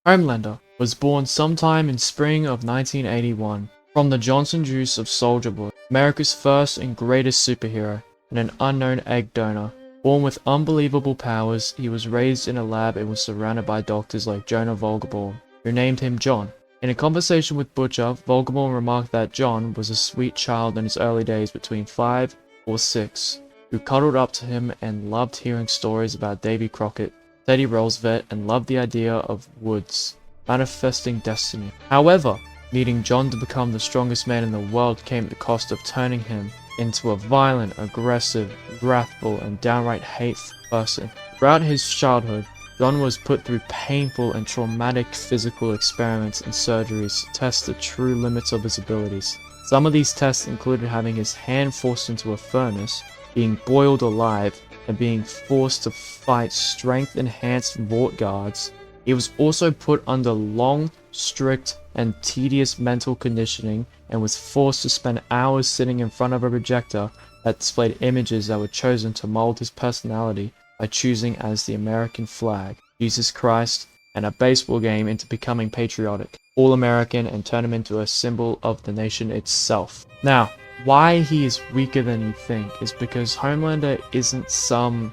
Homelander was born sometime in spring of 1981 from the Johnson juice of Soulja Boy, America's first and greatest superhero, and an unknown egg donor. Born with unbelievable powers, he was raised in a lab and was surrounded by doctors like Jonah Volgaborn, who named him John. In a conversation with Butcher, Volgaborn remarked that John was a sweet child in his early days between 5 or 6, who cuddled up to him and loved hearing stories about Davy Crockett, Teddy Roosevelt, and loved the idea of woods, manifesting destiny. However, needing John to become the strongest man in the world came at the cost of turning him into a violent, aggressive, wrathful, and downright hateful person. Throughout his childhood, John was put through painful and traumatic physical experiments and surgeries to test the true limits of his abilities. Some of these tests included having his hand forced into a furnace, being boiled alive, and being forced to fight strength-enhanced Vought guards. He was also put under long, strict, and tedious mental conditioning and was forced to spend hours sitting in front of a projector that displayed images that were chosen to mold his personality by choosing as the American flag, Jesus Christ, and a baseball game into becoming patriotic, all-American, and turn him into a symbol of the nation itself. Now, why he is weaker than you think is because Homelander isn't some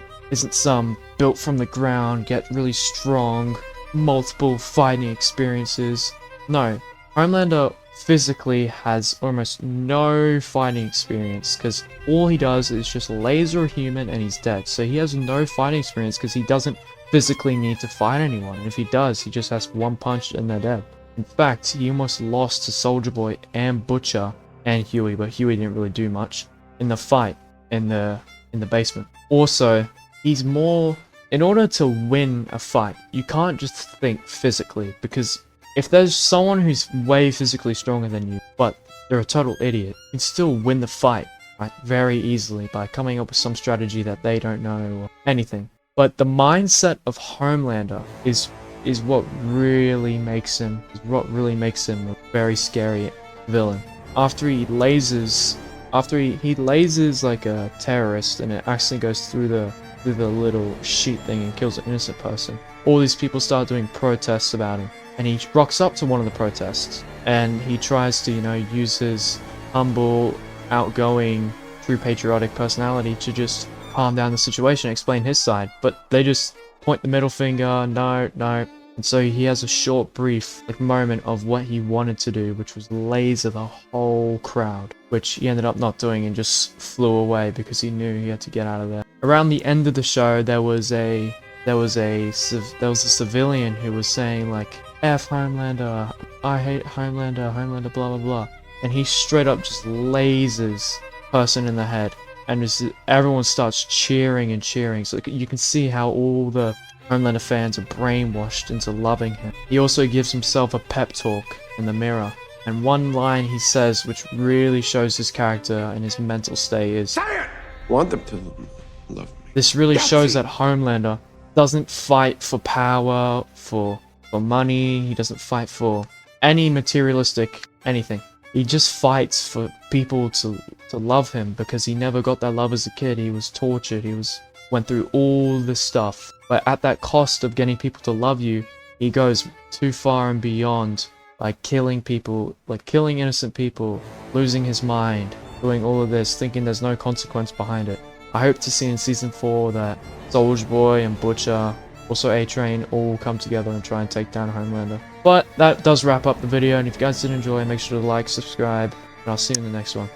built from the ground, get really strong, multiple fighting experiences. No, Homelander physically has almost no fighting experience because all he does is just laser a human and he's dead. So he has no fighting experience because he doesn't physically need to fight anyone. And if he does, he just has one punch and they're dead. In fact, he almost lost to Soulja Boy and Butcher and Huey, but Huey didn't really do much in the fight in the basement. Also, he's more, in order to win a fight, you can't just think physically, because if there's someone who's way physically stronger than you, but they're a total idiot, you can still win the fight, right, very easily by coming up with some strategy that they don't know or anything. But the mindset of Homelander is what really makes him a very scary villain. After he lasers like a terrorist and it actually goes through the little sheet thing and kills an innocent person, all these people start doing protests about him, and he rocks up to one of the protests and he tries to, use his humble, outgoing, true patriotic personality to just calm down the situation, explain his side, but they just point the middle finger, no. And so he has a short, brief moment of what he wanted to do, which was laser the whole crowd, which he ended up not doing and just flew away because he knew he had to get out of there. Around the end of the show, there was a civilian who was saying like, "F Homelander, I hate Homelander, Homelander, blah blah blah," and he straight up just lasers person in the head, and everyone starts cheering and cheering. So you can see how all the Homelander fans are brainwashed into loving him. He also gives himself a pep talk in the mirror, and one line he says which really shows his character and his mental state is, "Say it! Want them to love me." This really shows that Homelander doesn't fight for power, for money, he doesn't fight for any materialistic anything. He just fights for people to love him because he never got that love as a kid. He was tortured, went through all this stuff, but at that cost of getting people to love you, he goes too far and beyond by killing people, like killing innocent people, losing his mind, doing all of this, thinking there's no consequence behind it. I hope to see in season 4 that Soulja Boy and Butcher, also A-Train, all come together and try and take down Homelander. But that does wrap up the video, and if you guys did enjoy, make sure to like, subscribe, and I'll see you in the next one.